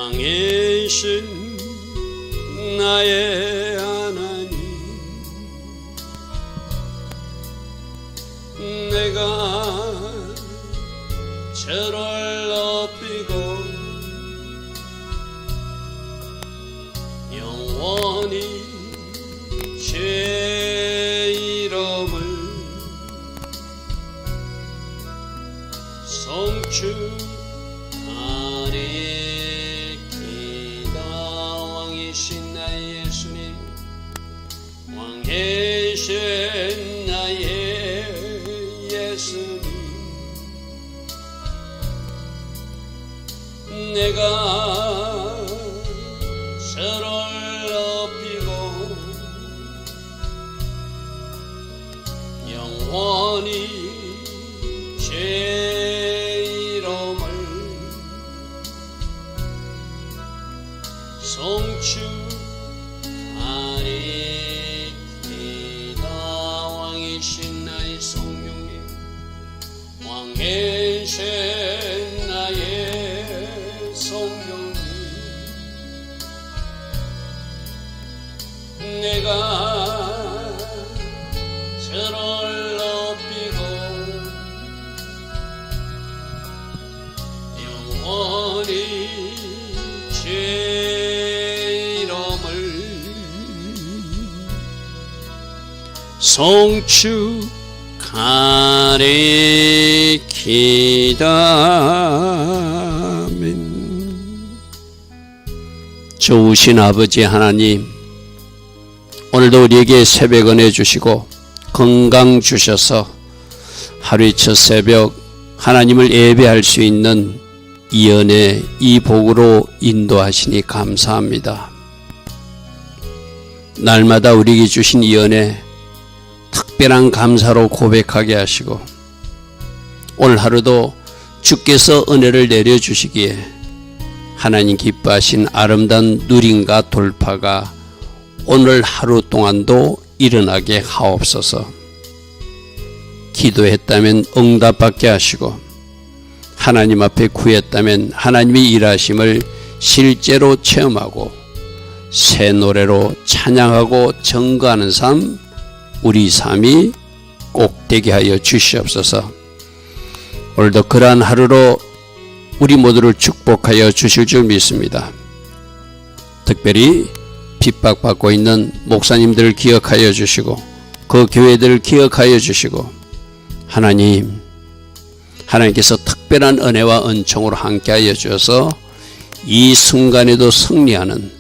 왕이신 나의 하나님, 내가 저를 높이고 영원히 제 이름을 송축하리이다. 왕이신 나의 예수님, 왕이신 나의 예수님, 내가 저를 높이고 영원히 제 이름을 송축하리이다. 왕이신 나의 성령님, 왕이신 나의 성령님, 내가 저를 높이고 영원히 제 이름을 송축하리이다. 아멘. 좋으신 아버지 하나님, 오늘도 우리에게 새벽 은혜 주시고 건강 주셔서 하루의 첫 새벽 하나님을 예배할 수 있는 이 은혜, 이 복으로 인도하시니 감사합니다. 날마다 우리에게 주신 이 은혜 특별한 감사로 고백하게 하시고, 오늘 하루도 주께서 은혜를 내려주시기에 하나님 기뻐하신 아름다운 누림과 돌파가 오늘 하루 동안도 일어나게 하옵소서. 기도했다면 응답받게 하시고, 하나님 앞에 구했다면 하나님의 일하심을 실제로 체험하고 새 노래로 찬양하고 증거하는 삶, 우리 삶이 꼭 되게 하여 주시옵소서. 오늘도 그러한 하루로 우리 모두를 축복하여 주실 줄 믿습니다. 특별히 핍박받고 있는 목사님들을 기억하여 주시고 그 교회들을 기억하여 주시고, 하나님께서 특별한 은혜와 은총으로 함께하여 주셔서 이 순간에도 승리하는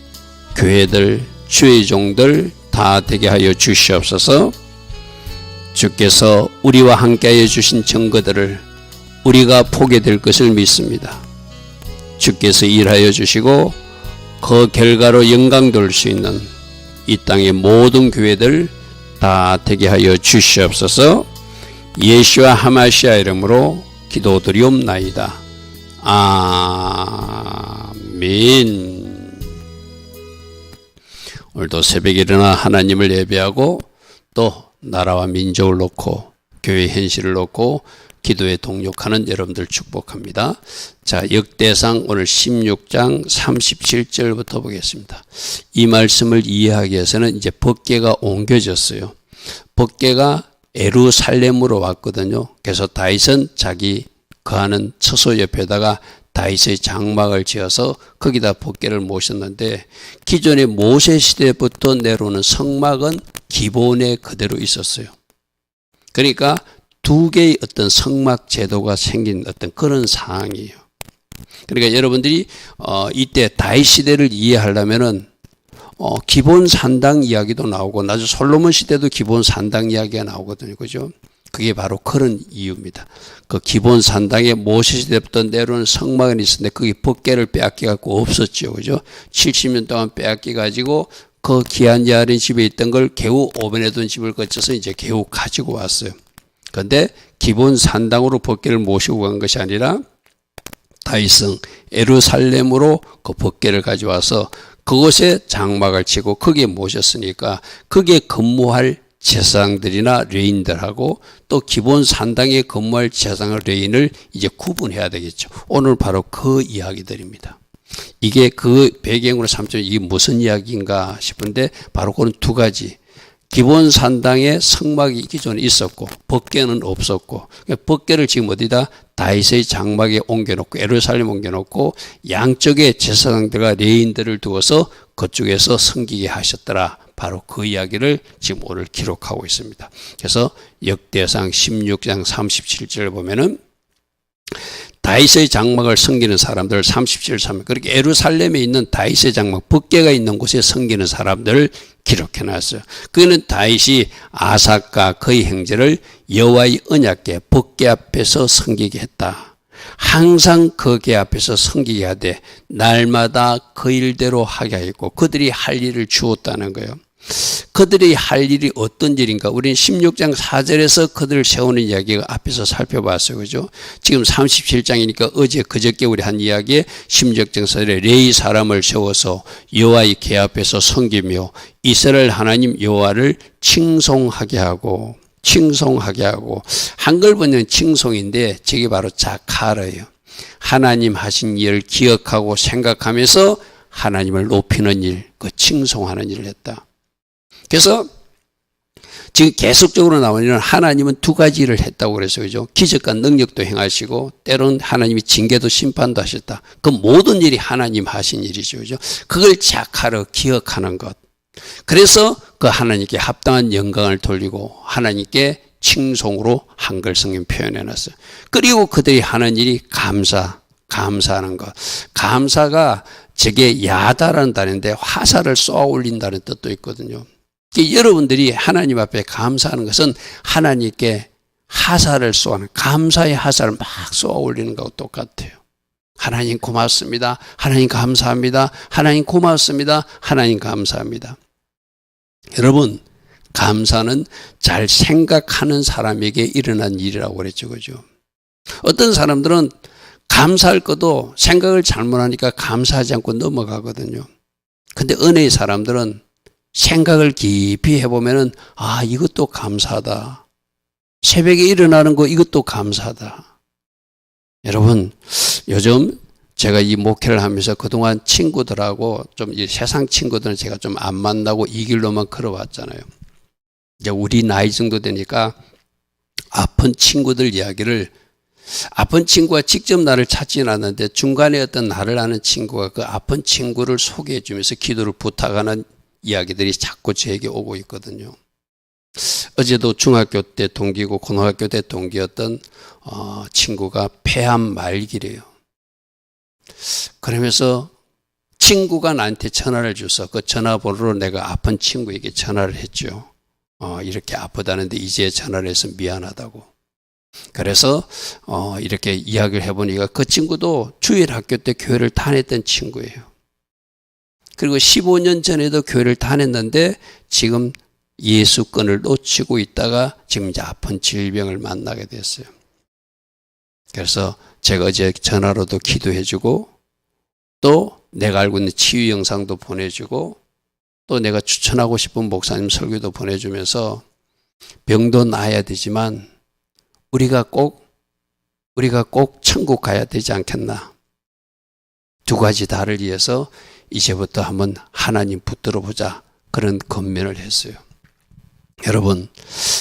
교회들, 주의 종들 다 되게 하여 주시옵소서. 주께서 우리와 함께하여 주신 증거들을 우리가 보게 될 것을 믿습니다. 주께서 일하여 주시고 그 결과로 영광 돌 수 있는 이 땅의 모든 교회들 다 되게 하여 주시옵소서. 예수와 하마시아 이름으로 기도드리옵나이다. 아멘. 오늘도 새벽에 일어나 하나님을 예배하고 또 나라와 민족을 놓고 교회 현실을 놓고 기도에 동력하는 여러분들 축복합니다. 자, 역대상 오늘 16장 37절부터 보겠습니다. 이 말씀을 이해하기 위해서는 이제 법궤가 옮겨졌어요. 법궤가 예루살렘으로 왔거든요. 그래서 다윗은 자기 거하는 처소 옆에다가 다윗의 장막을 지어서 거기다 법궤를 모셨는데, 기존의 모세 시대부터 내려오는 성막은 기본에 그대로 있었어요. 그러니까 두 개의 어떤 성막 제도가 생긴 어떤 그런 상황이에요. 그러니까 여러분들이 이때 다윗 시대를 이해하려면은 기본 산당 이야기도 나오고 나중에 솔로몬 시대도 기본 산당 이야기가 나오거든요. 그죠? 그게 바로 그런 이유입니다. 그 기본 산당에 모세 시대부터 내려오는 성막은 있었는데 그게 법궤를 빼앗겨갖고 없었죠. 그죠? 70년 동안 빼앗겨가지고 그 기한 여아린 집에 있던 걸 겨우 오벤에 둔 집을 거쳐서 이제 겨우 가지고 왔어요. 그런데 기본 산당으로 법궤를 모시고 간 것이 아니라 다윗은 예루살렘으로 그 법궤를 가져와서 그곳에 장막을 치고 거기에 모셨으니까 거기에 근무할 제사장들이나 레인들하고 또 기본 산당에 근무할 제사장과 레인을 이제 구분해야 되겠죠. 오늘 바로 그 이야기들입니다. 이게 그 배경으로 삼죠. 이게 무슨 이야기인가 싶은데 바로 그런 두 가지. 기본 산당에 성막이 기존에 있었고 법궤는 없었고 법궤를 지금 어디다 다윗의 장막에 옮겨놓고 예루살렘 옮겨놓고 양쪽에 제사장들과 레인들을 두어서 그쪽에서 섬기게 하셨더라. 바로 그 이야기를 지금 오늘 기록하고 있습니다. 그래서 역대상 16장 37절을 보면은 다윗의 장막을 섬기는 사람들 37절 그렇게 예루살렘에 있는 다윗의 장막 법궤가 있는 곳에 섬기는 사람들을 기록해 놨어요. 그는 다윗이 아삭과 그의 형제를 여호와의 언약궤 법궤 앞에서 섬기게 했다. 항상 그 궤 앞에서 섬기게 하되 날마다 그 일대로 하게 하였고 그들이 할 일을 주었다는 거예요. 그들이 할 일이 어떤 일인가? 우리는 16장 4절에서 그들을 세우는 이야기가 앞에서 살펴봤어요. 그죠? 지금 37장이니까 어제 그저께 우리 한 이야기에 16장 4절에 레위 사람을 세워서 여호와의 궤 앞에서 섬기며 이스라엘 하나님 여호와를 칭송하게 하고 한글 번역은 칭송인데 저게 바로 자카르예요. 하나님 하신 일을 기억하고 생각하면서 하나님을 높이는 일, 그 칭송하는 일을 했다. 그래서 지금 계속적으로 나오는 하나님은 두 가지 일을 했다고 그랬어요. 그죠? 기적과 능력도 행하시고 때로는 하나님이 징계도 심판도 하셨다. 그 모든 일이 하나님 하신 일이죠. 그죠? 그걸 자카르 기억하는 것. 그래서 그 하나님께 합당한 영광을 돌리고 하나님께 칭송으로 한글 성경 표현해 놨어요. 그리고 그들이 하는 일이 감사하는 것. 감사가 저게 야다라는 단어인데 화살을 쏘아 올린다는 뜻도 있거든요. 여러분들이 하나님 앞에 감사하는 것은 하나님께 화살을 쏘는 감사의 화살을 막 쏘아 올리는 것과 똑같아요. 하나님 고맙습니다. 하나님 감사합니다. 하나님 고맙습니다. 하나님 감사합니다. 여러분 감사는 잘 생각하는 사람에게 일어난 일이라고 그랬죠. 그죠? 어떤 사람들은 감사할 것도 생각을 잘못하니까 감사하지 않고 넘어가거든요. 근데 은혜의 사람들은 생각을 깊이 해보면은 이것도 감사하다. 새벽에 일어나는 거 이것도 감사하다. 여러분 요즘 제가 이 목회를 하면서 그동안 친구들하고 좀 이 세상 친구들은 제가 좀 안 만나고 이 길로만 걸어왔잖아요. 이제 우리 나이 정도 되니까 아픈 친구들 이야기를 아픈 친구가 직접 나를 찾지는 않는데 중간에 어떤 나를 아는 친구가 그 아픈 친구를 소개해 주면서 기도를 부탁하는 이야기들이 자꾸 저에게 오고 있거든요. 어제도 중학교 때 동기고 고등학교 때 동기였던 친구가 폐암 말기래요. 그러면서 친구가 나한테 전화를 줘서 그 전화번호로 내가 아픈 친구에게 전화를 했죠. 이렇게 아프다는데 이제 전화를 해서 미안하다고. 그래서 이렇게 이야기를 해보니까 그 친구도 주일 학교 때 교회를 다녔던 친구예요. 그리고 15년 전에도 교회를 다녔는데 지금 예수권을 놓치고 있다가 지금 이제 아픈 질병을 만나게 됐어요. 그래서 제가 어제 전화로도 기도해주고 또 내가 알고 있는 치유 영상도 보내주고 또 내가 추천하고 싶은 목사님 설교도 보내주면서 병도 나아야 되지만 우리가 꼭 천국 가야 되지 않겠나. 두 가지 다를 위해서 이제부터 한번 하나님 붙들어 보자. 그런 권면을 했어요. 여러분,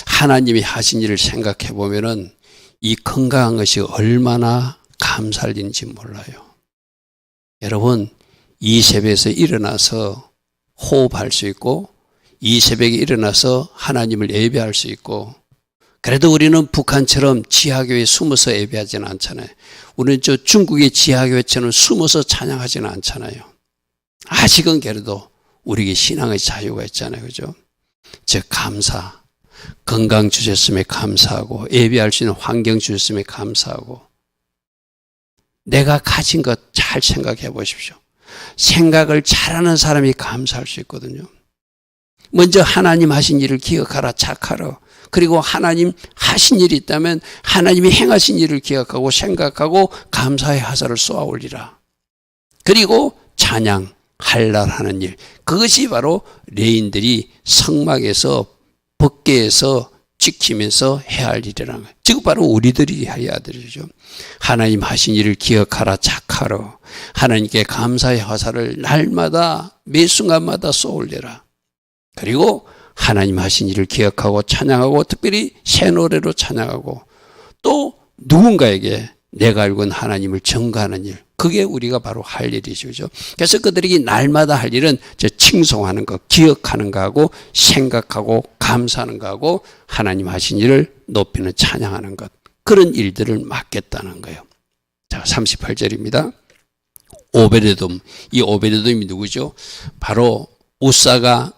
하나님이 하신 일을 생각해 보면은 이 건강한 것이 얼마나 감사할 일인지 몰라요. 여러분, 이 새벽에서 일어나서 호흡할 수 있고 이 새벽에 일어나서 하나님을 예배할 수 있고 그래도 우리는 북한처럼 지하교회에 숨어서 예배하지는 않잖아요. 우리는 저 중국의 지하교회처럼 숨어서 찬양하지는 않잖아요. 아직은 그래도 우리에게 신앙의 자유가 있잖아요. 그죠? 즉 감사, 건강 주셨음에 감사하고 예배할 수 있는 환경 주셨음에 감사하고 내가 가진 것 잘 생각해 보십시오. 생각을 잘하는 사람이 감사할 수 있거든요. 먼저 하나님 하신 일을 기억하라, 착하라. 그리고 하나님 하신 일이 있다면 하나님이 행하신 일을 기억하고 생각하고 감사의 화살을 쏘아 올리라. 그리고 찬양, 할랄하는 일. 그것이 바로 레인들이 성막에서 법궤에서 지키면서 해야 할 일이라는 거예요. 지금 바로 우리들이 해야 되죠. 하나님 하신 일을 기억하라 착하라. 하나님께 감사의 화살을 날마다 매 순간마다 쏘올려라. 그리고 하나님 하신 일을 기억하고 찬양하고 특별히 새 노래로 찬양하고 또 누군가에게 내가 알고 있는 하나님을 증거하는 일, 그게 우리가 바로 할 일이죠. 그죠? 그래서 그들에게 날마다 할 일은 칭송하는 거, 기억하는 거하고 생각하고 감사하는 거하고 하나님 하신 일을 높이는 찬양하는 것, 그런 일들을 맡겠다는 거예요. 자, 38절입니다. 오베데돔, 이 오베데돔이 누구죠? 바로 우사가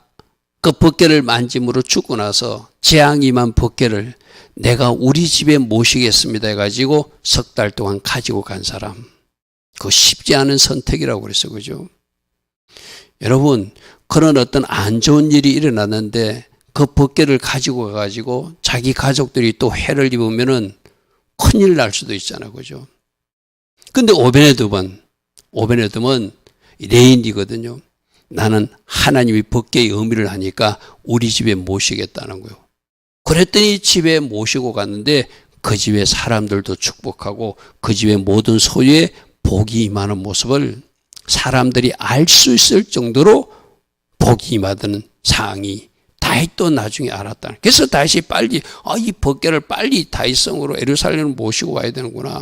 그 벗개를 만짐으로 죽고 나서 재앙이만 벗개를 내가 우리 집에 모시겠습니다 해가지고 석 달 동안 가지고 간 사람. 그거 쉽지 않은 선택이라고 그랬어요. 그죠? 여러분, 그런 어떤 안 좋은 일이 일어났는데 그 벗개를 가지고 가가지고 자기 가족들이 또 해를 입으면은 큰일 날 수도 있잖아요. 그죠? 근데 오베네돔은 레인이거든요. 나는 하나님이 벗개의 의미를 하니까 우리 집에 모시겠다는 거예요. 그랬더니 집에 모시고 갔는데 그 집의 사람들도 축복하고 그 집의 모든 소유에 복이 임하는 모습을 사람들이 알 수 있을 정도로 복이 임하는 상황이 다윗도 나중에 알았다. 그래서 다윗이 빨리 이 벗개를 빨리 다윗성으로 예루살렘을 모시고 와야 되는구나.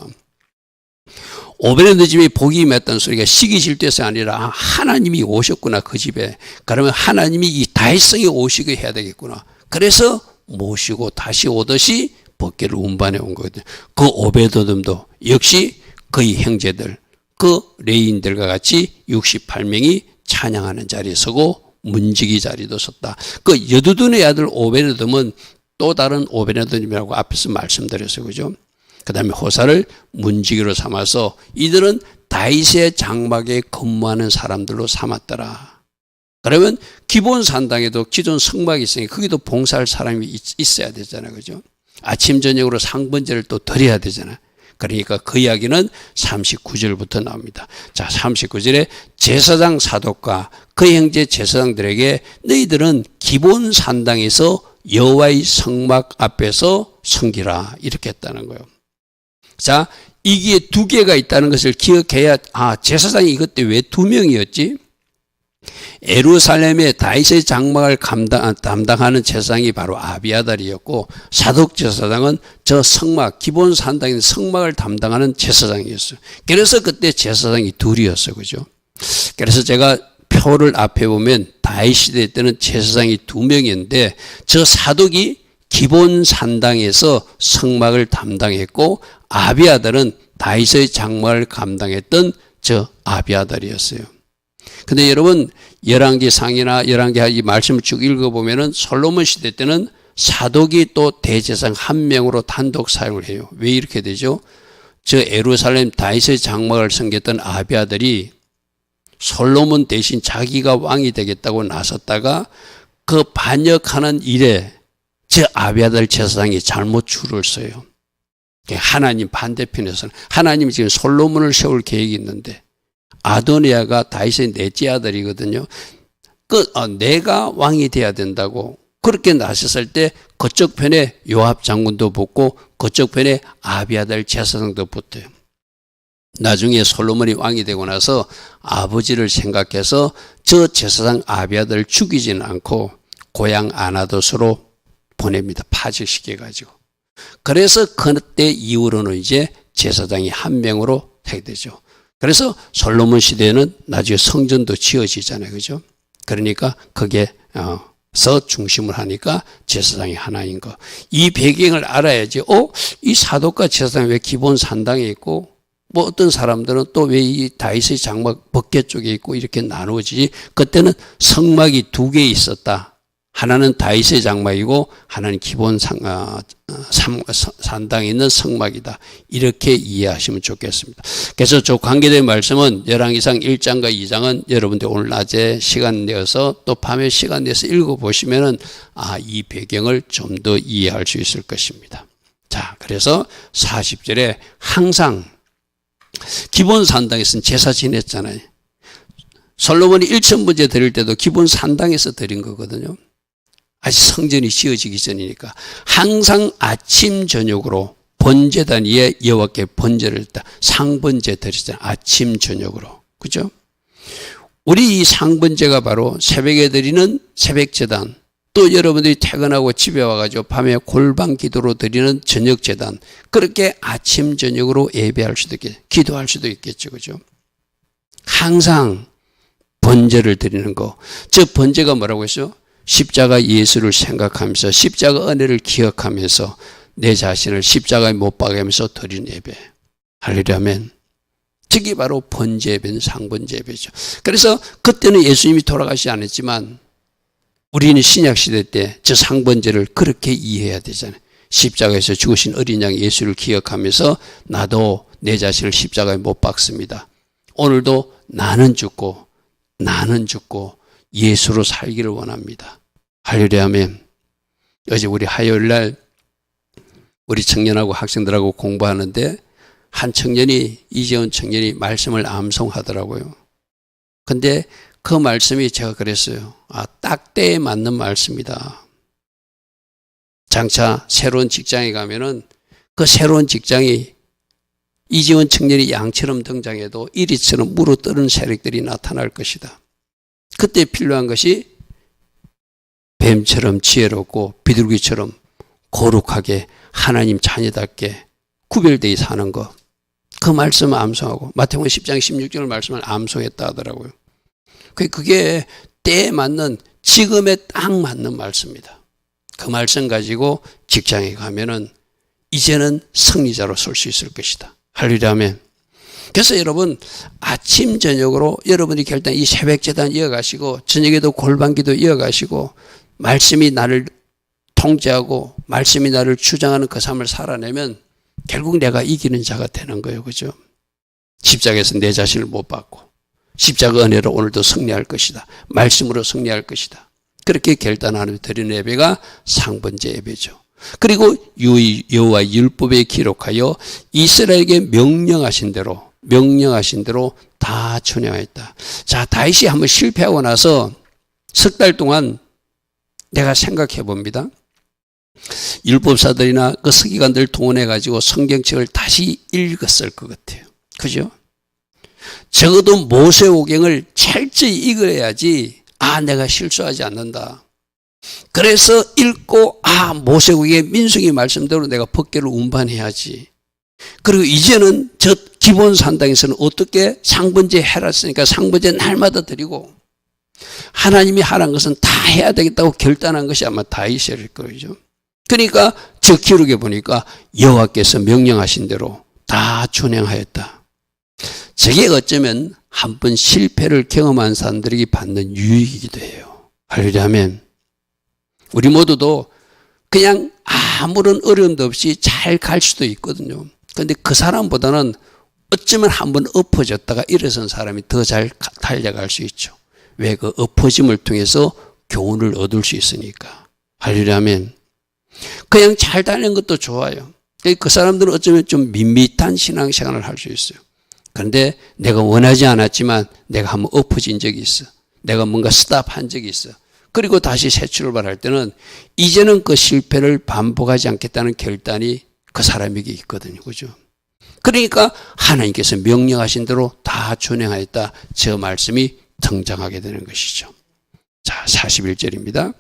오베데돔 집에 복이 임했다는 소리가 시기 질투에서 아니라 하나님이 오셨구나 그 집에. 그러면 하나님이 이 다윗성에 오시게 해야 되겠구나. 그래서 모시고 다시 오듯이 벗개를 운반해 온 거거든요. 그 오베데돔도 역시 그의 형제들, 그 레인들과 같이 68명이 찬양하는 자리에 서고 문지기 자리도 섰다. 그 여두둔의 아들 오베데돔은 또 다른 오베데돔이라고 앞에서 말씀드렸어요. 그죠? 그 다음에 호사를 문지기로 삼아서 이들은 다윗의 장막에 근무하는 사람들로 삼았더라. 그러면 기본 산당에도 기존 성막이 있으니 거기도 봉사할 사람이 있어야 되잖아요. 그죠? 아침 저녁으로 상번제를 또 드려야 되잖아요. 그러니까 그 이야기는 39절부터 나옵니다. 자, 39절에 제사장 사독과 그 형제 제사장들에게 너희들은 기본 산당에서 여호와의 성막 앞에서 섬기라 이렇게 했다는 거예요. 자, 이게 두 개가 있다는 것을 기억해야 제사장이 이것 때 왜 두 명이었지? 예루살렘의 다윗의 장막을 담당하는 제사장이 바로 아비아달이었고 사독 제사장은 저 성막 기본 산당인 성막을 담당하는 제사장이었어요. 그래서 그때 제사장이 둘이었어요. 그죠? 그래서 제가 표를 앞에 보면 다윗 시대 때는 제사장이 두 명이었는데 저 사독이 기본 산당에서 성막을 담당했고 아비아달은 다윗의 장막을 감당했던 저 아비아달이었어요. 근데 여러분 열왕기상이나 열왕기하 이 말씀을 쭉 읽어보면은 솔로몬 시대 때는 사독이 또 대제사장 한 명으로 단독 사용을 해요. 왜 이렇게 되죠? 저 예루살렘 다윗의 장막을 섬겼던 아비아들이 솔로몬 대신 자기가 왕이 되겠다고 나섰다가 그 반역하는 일에 저 아비아들 제사장이 잘못 줄을 서요. 하나님 반대편에서는 하나님이 지금 솔로몬을 세울 계획이 있는데 아도니아가 다윗의 넷째 아들이거든요. 내가 왕이 돼야 된다고 그렇게 나섰을 때 그쪽 편에 요압 장군도 붙고 그쪽 편에 아비아달 제사장도 붙어요. 나중에 솔로몬이 왕이 되고 나서 아버지를 생각해서 저 제사장 아비아달을 죽이지는 않고 고향 아나돗으로 보냅니다. 파직시켜가지고. 그래서 그때 이후로는 이제 제사장이 한 명으로 하게 되죠. 그래서 솔로몬 시대에는 나중에 성전도 지어지잖아요. 그죠? 그러니까 거기에서 중심을 하니까 제사장이 하나인 거. 이 배경을 알아야지, 이 사독과 제사장이 왜 기본 산당에 있고, 어떤 사람들은 또 왜 이 다윗의 장막 벗개 쪽에 있고 이렇게 나누어지지? 그때는 성막이 두 개 있었다. 하나는 다윗의 장막이고 하나는 기본 산당에 있는 성막이다. 이렇게 이해하시면 좋겠습니다. 그래서 저 관계된 말씀은 열왕기상 1장과 2장은 여러분들 오늘 낮에 시간 내어서 또 밤에 시간 내서 읽어보시면은 이 배경을 좀 더 이해할 수 있을 것입니다. 자, 그래서 40절에 항상 기본 산당에서는 제사 지냈잖아요. 솔로몬이 1,000번째 드릴 때도 기본 산당에서 드린 거거든요. 아직 성전이 지어지기 전이니까 항상 아침 저녁으로 번제단 위에 여호와께 번제를 했다. 상번제 드리잖아요. 아침 저녁으로. 그죠? 우리 이 상번제가 바로 새벽에 드리는 새벽제단, 또 여러분들이 퇴근하고 집에 와가지고 밤에 골방 기도로 드리는 저녁제단, 그렇게 아침 저녁으로 예배할 수도 있겠죠. 기도할 수도 있겠죠. 그죠? 항상 번제를 드리는 거. 저 번제가 뭐라고 했어요? 십자가 예수를 생각하면서 십자가 은혜를 기억하면서 내 자신을 십자가에 못 박으면서 드리는 예배. 할렐루야 아멘. 저게 바로 번제 예배는 상번제 예배죠. 그래서 그때는 예수님이 돌아가시지 않았지만 우리는 신약시대 때 저 상번제를 그렇게 이해해야 되잖아요. 십자가에서 죽으신 어린 양 예수를 기억하면서 나도 내 자신을 십자가에 못 박습니다. 오늘도 나는 죽고 예수로 살기를 원합니다. 할렐루야 아멘. 어제 우리 화요일날 우리 청년하고 학생들하고 공부하는데 한 청년이, 이재훈 청년이 말씀을 암송하더라고요. 근데 그 말씀이 제가 그랬어요. 딱 때에 맞는 말씀이다. 장차 새로운 직장에 가면은 그 새로운 직장이 이재훈 청년이 양처럼 등장해도 이리처럼 물어뜯는 세력들이 나타날 것이다. 그때 필요한 것이 뱀처럼 지혜롭고 비둘기처럼 거룩하게 하나님 자녀답게 구별되어 사는 것. 그 말씀을 암송하고 마태복음 10장 16절 말씀을 암송했다 하더라고요. 그게 때에 맞는, 지금에 딱 맞는 말씀입니다. 그 말씀 가지고 직장에 가면은 이제는 승리자로 설 수 있을 것이다. 할렐루야 아멘. 그래서 여러분 아침 저녁으로 여러분이 결단 이 새벽제단 이어가시고 저녁에도 골방기도 이어가시고 말씀이 나를 통제하고 말씀이 나를 주장하는 그 삶을 살아내면 결국 내가 이기는 자가 되는 거예요. 그죠? 십자가에서 내 자신을 못 받고 십자가 은혜로 오늘도 승리할 것이다. 말씀으로 승리할 것이다. 그렇게 결단하는 드리는 예배가 상번제 예배죠. 그리고 여호와 율법에 기록하여 이스라엘에게 명령하신 대로 다 준행하였다. 자, 다윗이 한번 실패하고 나서 석 달 동안 내가 생각해 봅니다. 율법사들이나 그 서기관들 동원해 가지고 성경책을 다시 읽었을 것 같아요. 그죠? 적어도 모세오경을 철저히 읽어야지 내가 실수하지 않는다. 그래서 읽고 모세오경의 민수기 말씀대로 내가 법궤를 운반해야지. 그리고 이제는 저 기본 산당에서는 어떻게 상번제 해놨으니까 상번제 날마다 드리고 하나님이 하라는 것은 다 해야 되겠다고 결단한 것이 아마 다윗일 거죠. 그러니까 저 기록에 보니까 여호와께서 명령하신 대로 다 준행하였다. 저게 어쩌면 한 번 실패를 경험한 사람들에게 받는 유익이기도 해요. 할렐루야 아멘. 우리 모두도 그냥 아무런 어려움도 없이 잘 갈 수도 있거든요. 그런데 그 사람보다는 어쩌면 한번 엎어졌다가 일어선 사람이 더 잘 달려갈 수 있죠. 왜? 그 엎어짐을 통해서 교훈을 얻을 수 있으니까. 할렐루야 아멘. 그냥 잘 다니는 것도 좋아요. 그 사람들은 어쩌면 좀 밋밋한 신앙생활을 할 수 있어요. 그런데 내가 원하지 않았지만 내가 한번 엎어진 적이 있어. 내가 뭔가 스탑한 적이 있어. 그리고 다시 새 출발할 때는 이제는 그 실패를 반복하지 않겠다는 결단이 그 사람에게 있거든요. 그죠? 그러니까 하나님께서 명령하신 대로 다 준행하였다. 저 말씀이 등장하게 되는 것이죠. 자, 41절입니다.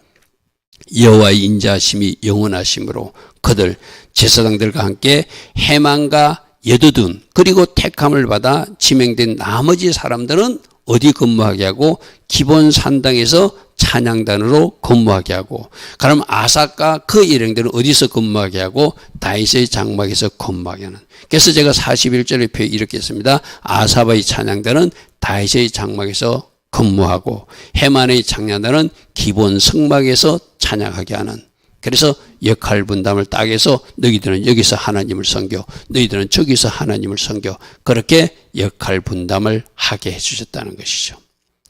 여호와의 인자하심이 영원하심으로 그들 제사장들과 함께 해만과 여두둔 그리고 택함을 받아 지명된 나머지 사람들은 어디 근무하게 하고 기본 산당에서 찬양단으로 근무하게 하고, 그럼 아삭과 그 일행들은 어디서 근무하게 하고 다윗의 장막에서 근무하게 하는. 그래서 제가 41절의 표에 이렇게 했습니다. 아삽의 찬양단은 다윗의 장막에서 근무하고 해만의 찬양단은 기본 성막에서 찬양하게 하는. 그래서 역할 분담을 딱 해서 너희들은 여기서 하나님을 섬겨, 너희들은 저기서 하나님을 섬겨, 그렇게 역할 분담을 하게 해주셨다는 것이죠.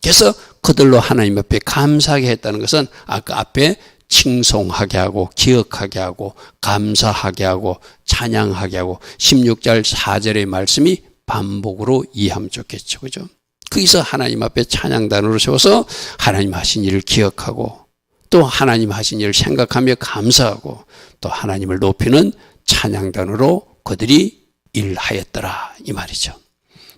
그래서 그들로 하나님 앞에 감사하게 했다는 것은 아까 앞에 칭송하게 하고 기억하게 하고 감사하게 하고 찬양하게 하고 16절 4절의 말씀이 반복으로 이해하면 좋겠죠. 그죠? 거기서 하나님 앞에 찬양단으로 세워서 하나님 하신 일을 기억하고, 또 또 하나님 하신 일을 생각하며 감사하고 또 하나님을 높이는 찬양단으로 그들이 일하였더라 이 말이죠.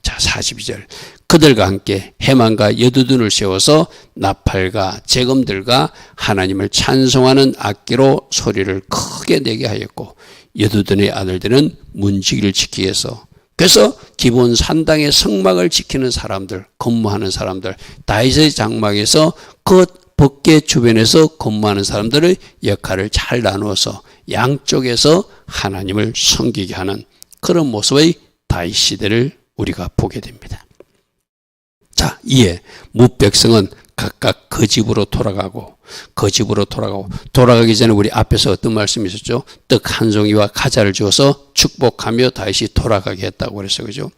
자, 42절. 그들과 함께 해만과 여두둔을 세워서 나팔과 재금들과 하나님을 찬송하는 악기로 소리를 크게 내게 하였고 여두둔의 아들들은 문지기를 지키기 위해서, 그래서 기본 산당의 성막을 지키는 사람들, 근무하는 사람들, 다윗의 장막에서 그 법궤 주변에서 근무하는 사람들의 역할을 잘 나누어서 양쪽에서 하나님을 섬기게 하는 그런 모습의 다윗 시대를 우리가 보게 됩니다. 자, 이에 무백성은 각각 그 집으로 돌아가고 돌아가기 전에 우리 앞에서 어떤 말씀이 있었죠? 떡 한 송이와 과자를 주어서 축복하며 다윗이 돌아가게 했다고 그랬어요. 그죠?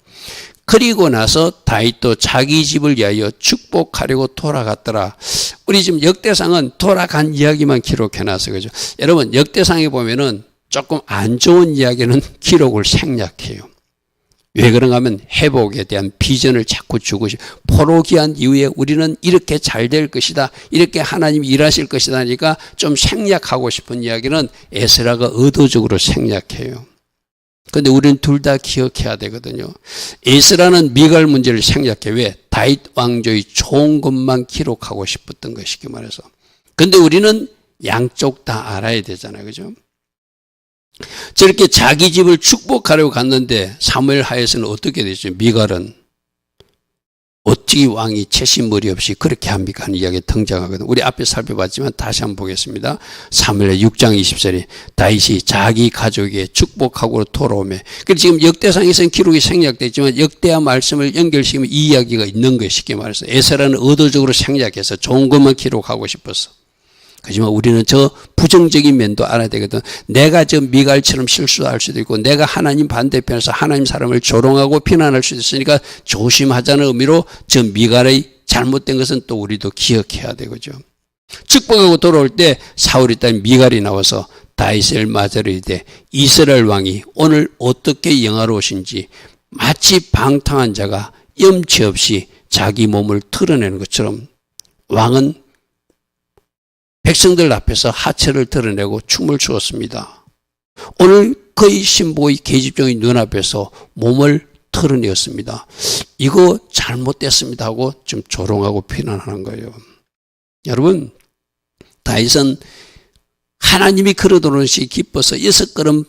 그리고 나서 다윗도 자기 집을 위하여 축복하려고 돌아갔더라. 우리 지금 역대상은 돌아간 이야기만 기록해놨어요. 그죠? 여러분, 역대상에 보면은 조금 안 좋은 이야기는 기록을 생략해요. 왜 그런가 하면 회복에 대한 비전을 자꾸 주고 포로기한 이후에 우리는 이렇게 잘 될 것이다, 이렇게 하나님이 일하실 것이다 하니까 좀 생략하고 싶은 이야기는 에스라가 의도적으로 생략해요. 그런데 우리는 둘 다 기억해야 되거든요. 에스라는 미갈 문제를 생략해. 왜? 다윗 왕조의 좋은 것만 기록하고 싶었던 것이기 말해서. 그런데 우리는 양쪽 다 알아야 되잖아요. 그죠? 저렇게 자기 집을 축복하려고 갔는데 사무엘 하에서는 어떻게 됐죠? 미갈은 어찌 왕이 채신머리 없이 그렇게 합니까? 하는 이야기가 등장하거든요. 우리 앞에 살펴봤지만 다시 한번 보겠습니다. 사무엘 6장 20절에 다윗이 자기 가족에게 축복하고 돌아오매. 그래서 지금 역대상에서는 기록이 생략됐지만 역대와 말씀을 연결시키면 이 이야기가 있는 것이 쉽게 말해서 에스라는 의도적으로 생략해서 좋은 것만 기록하고 싶었어. 하지만 우리는 저 부정적인 면도 알아야 되거든. 내가 저 미갈처럼 실수할 수도 있고 내가 하나님 반대편에서 하나님 사람을 조롱하고 비난할 수도 있으니까 조심하자는 의미로 저 미갈의 잘못된 것은 또 우리도 기억해야 되거죠. 축복하고 돌아올 때 사울의 딸 미갈이 나와서 다윗을 맞으려 이르되 이스라엘 왕이 오늘 어떻게 영화로우신지 마치 방탕한 자가 염치 없이 자기 몸을 드러내는 것처럼 왕은 백성들 앞에서 하체를 드러내고 춤을 추었습니다. 오늘 그의 신복의 계집종의 눈앞에서 몸을 드러내었습니다. 이거 잘못됐습니다 하고 좀 조롱하고 비난하는 거예요. 여러분, 다윗은 하나님이 그러도록이 기뻐서 6걸음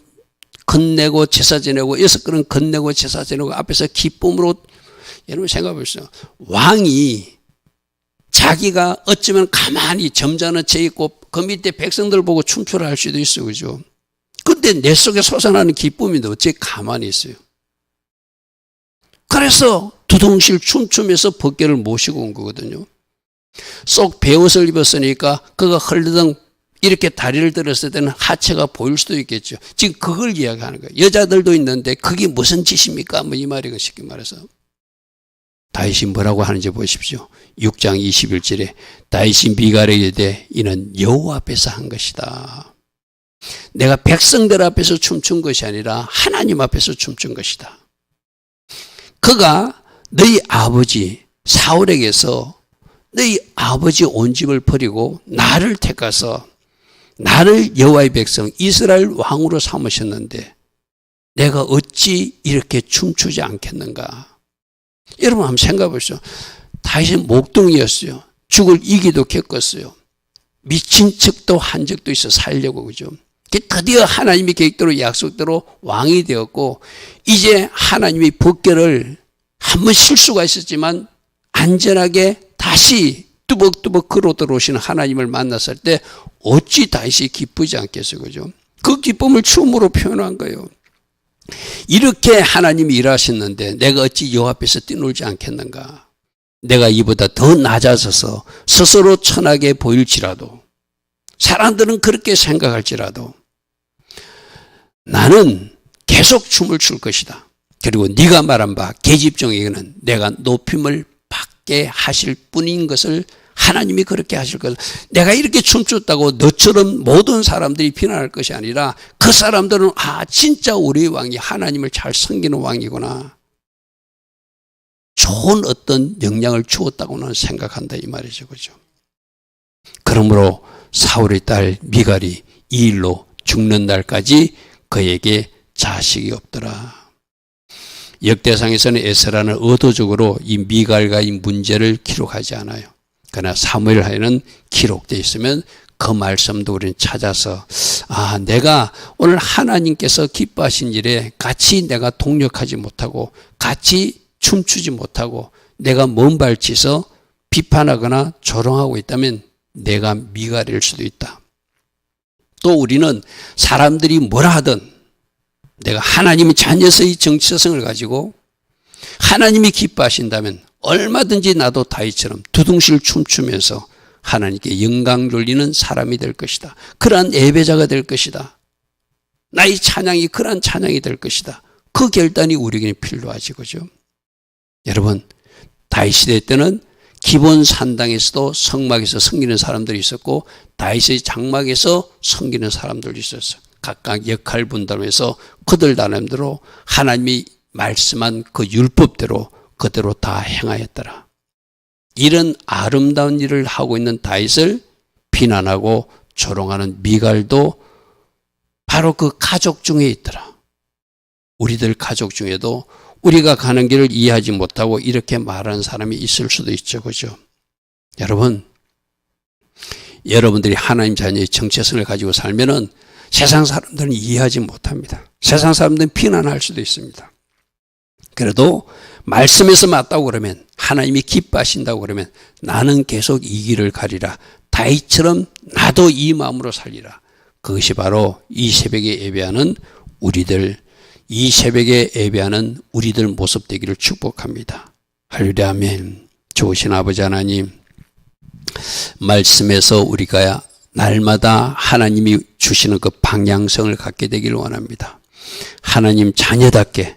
건네고 제사 지내고 6걸음 건네고 제사 지내고 앞에서 기쁨으로, 여러분 생각해 보세요. 왕이 자기가 어쩌면 가만히 점잖은 채 있고 그 밑에 백성들 보고 춤추라 할 수도 있어요. 그죠? 근데 내 속에 솟아나는 기쁨인데 어째 가만히 있어요. 그래서 두둥실 춤추면서 법궤를 모시고 온 거거든요. 쏙 베옷을 입었으니까 그가 헐르덩 이렇게 다리를 들었을 때는 하체가 보일 수도 있겠죠. 지금 그걸 이야기하는 거예요. 여자들도 있는데 그게 무슨 짓입니까? 뭐 이 말이고 쉽게 말해서. 다윗이 뭐라고 하는지 보십시오. 6장 21절에 다윗이 미갈에게 이르되 이는 여호와 앞에서 한 것이다. 내가 백성들 앞에서 춤춘 것이 아니라 하나님 앞에서 춤춘 것이다. 그가 너희 아버지 사울에게서 너희 아버지 온 집을 버리고 나를 택하서 나를 여호와의 백성 이스라엘 왕으로 삼으셨는데 내가 어찌 이렇게 춤추지 않겠는가. 여러분 한번 생각해 보시죠. 다윗은 목동이었어요. 죽을 이기도 겪었어요. 미친 척도 한 적도 있어 살려고. 그죠? 드디어 하나님의 계획대로 약속대로 왕이 되었고 이제 하나님의 법궤를 한번 실수가 있었지만 안전하게 다시 뚜벅뚜벅 걸어 들어오시는 하나님을 만났을 때 어찌 다윗이 기쁘지 않겠어요. 그죠? 그 기쁨을 춤으로 표현한 거예요. 이렇게 하나님이 일하셨는데 내가 어찌 여호와 앞에서 뛰놀지 않겠는가. 내가 이보다 더 낮아져서 스스로 천하게 보일지라도 사람들은 그렇게 생각할지라도 나는 계속 춤을 출 것이다. 그리고 네가 말한 바 계집종에게는 내가 높임을 받게 하실 뿐인 것을 하나님이 그렇게 하실 것을 내가 이렇게 춤췄다고 너처럼 모든 사람들이 비난할 것이 아니라 그 사람들은 진짜 우리 왕이 하나님을 잘 섬기는 왕이구나. 좋은 어떤 영향을 주었다고는 생각한다 이 말이죠. 그죠? 그러므로 사울의 딸 미갈이 이 일로 죽는 날까지 그에게 자식이 없더라. 역대상에서는 에스라는 의도적으로 이 미갈과 이 문제를 기록하지 않아요. 그러나 사무엘하에는 기록되어 있으면 그 말씀도 우리는 찾아서 내가 오늘 하나님께서 기뻐하신 일에 같이 내가 동력하지 못하고 같이 춤추지 못하고 내가 먼발치서 비판하거나 조롱하고 있다면 내가 미갈일 수도 있다. 또 우리는 사람들이 뭐라 하든 내가 하나님의 자녀의 정체성을 가지고 하나님이 기뻐하신다면 얼마든지 나도 다윗처럼 두둥실 춤추면서 하나님께 영광 돌리는 사람이 될 것이다. 그러한 예배자가 될 것이다. 나의 찬양이 그러한 찬양이 될 것이다. 그 결단이 우리에게 필요하지, 그죠? 여러분, 다윗 시대 때는 기본 산당에서도 성막에서 섬기는 사람들이 있었고 다윗의 장막에서 섬기는 사람들이 있었어요. 각각 역할 분담해서 그들 나름대로 하나님이 말씀한 그 율법대로 그대로 다 행하였더라. 이런 아름다운 일을 하고 있는 다윗을 비난하고 조롱하는 미갈도 바로 그 가족 중에 있더라. 우리들 가족 중에도 우리가 가는 길을 이해하지 못하고 이렇게 말하는 사람이 있을 수도 있죠. 그죠? 여러분, 여러분들이 하나님 자녀의 정체성을 가지고 살면은 세상 사람들은 이해하지 못합니다. 세상 사람들은 비난할 수도 있습니다. 그래도 말씀에서 맞다고 그러면 하나님이 기뻐하신다고 그러면 나는 계속 이 길을 가리라. 다윗처럼 나도 이 마음으로 살리라. 그것이 바로 이 새벽에 예배하는 우리들, 이 새벽에 예배하는 우리들 모습 되기를 축복합니다. 할렐루야, 아멘. 좋으신 아버지 하나님, 말씀에서 우리가 날마다 하나님이 주시는 그 방향성을 갖게 되기를 원합니다. 하나님 자녀답게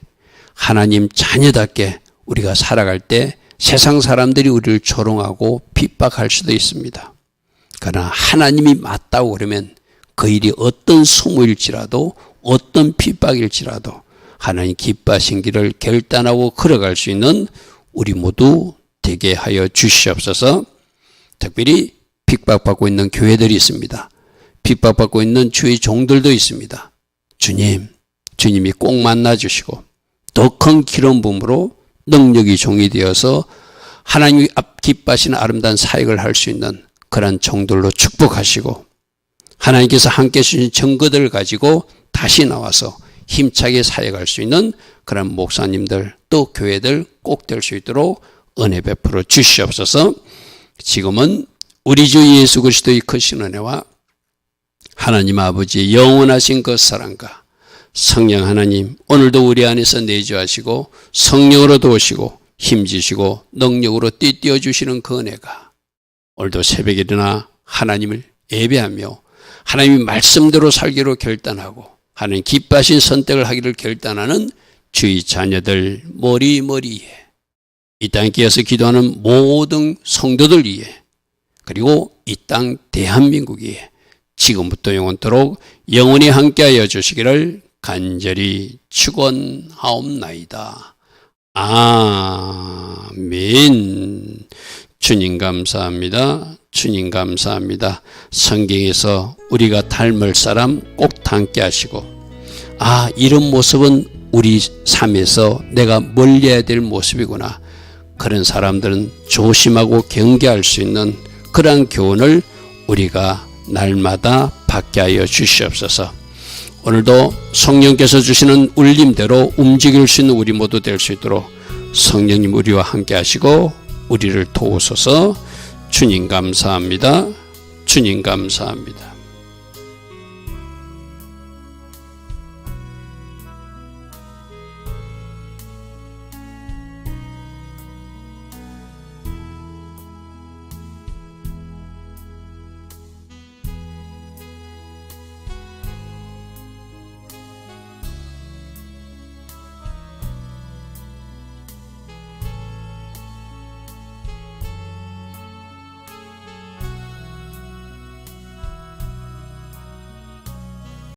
우리가 살아갈 때 세상 사람들이 우리를 조롱하고 핍박할 수도 있습니다. 그러나 하나님이 맞다고 그러면 그 일이 어떤 수모일지라도 어떤 핍박일지라도 하나님 기뻐하신 길을 결단하고 걸어갈 수 있는 우리 모두 되게 하여 주시옵소서. 특별히 핍박받고 있는 교회들이 있습니다. 핍박받고 있는 주의 종들도 있습니다. 주님이 꼭 만나주시고 더 큰 기름 부음으로 능력이 종이 되어서 하나님이 기뻐하시는 아름다운 사역을 할 수 있는 그런 종들로 축복하시고 하나님께서 함께 주신 증거들을 가지고 다시 나와서 힘차게 사역할 수 있는 그런 목사님들 또 교회들 꼭 될 수 있도록 은혜 베풀어 주시옵소서. 지금은 우리 주 예수 그리스도의 크신 은혜와 하나님 아버지의 영원하신 그 사랑과 성령 하나님 오늘도 우리 안에서 내주하시고 성령으로 도우시고 힘주시고 능력으로 띠띠어 주시는 그 은혜가 오늘도 새벽에 일어나 하나님을 예배하며 하나님의 말씀대로 살기로 결단하고 하나님 기뻐하신 선택을 하기를 결단하는 주의 자녀들 머리머리에 이 땅에 끼어서 기도하는 모든 성도들 위에 그리고 이 땅 대한민국에 지금부터 영원토록 영원히 함께하여 주시기를 간절히 축원하옵나이다. 아멘. 주님 감사합니다. 주님 감사합니다. 성경에서 우리가 닮을 사람 꼭 닮게 하시고 이런 모습은 우리 삶에서 내가 멀리해야 될 모습이구나. 그런 사람들은 조심하고 경계할 수 있는 그러한 교훈을 우리가 날마다 받게 하여 주시옵소서. 오늘도 성령께서 주시는 울림대로 움직일 수 있는 우리 모두 될 수 있도록 성령님 우리와 함께 하시고 우리를 도우소서. 주님 감사합니다. 주님 감사합니다.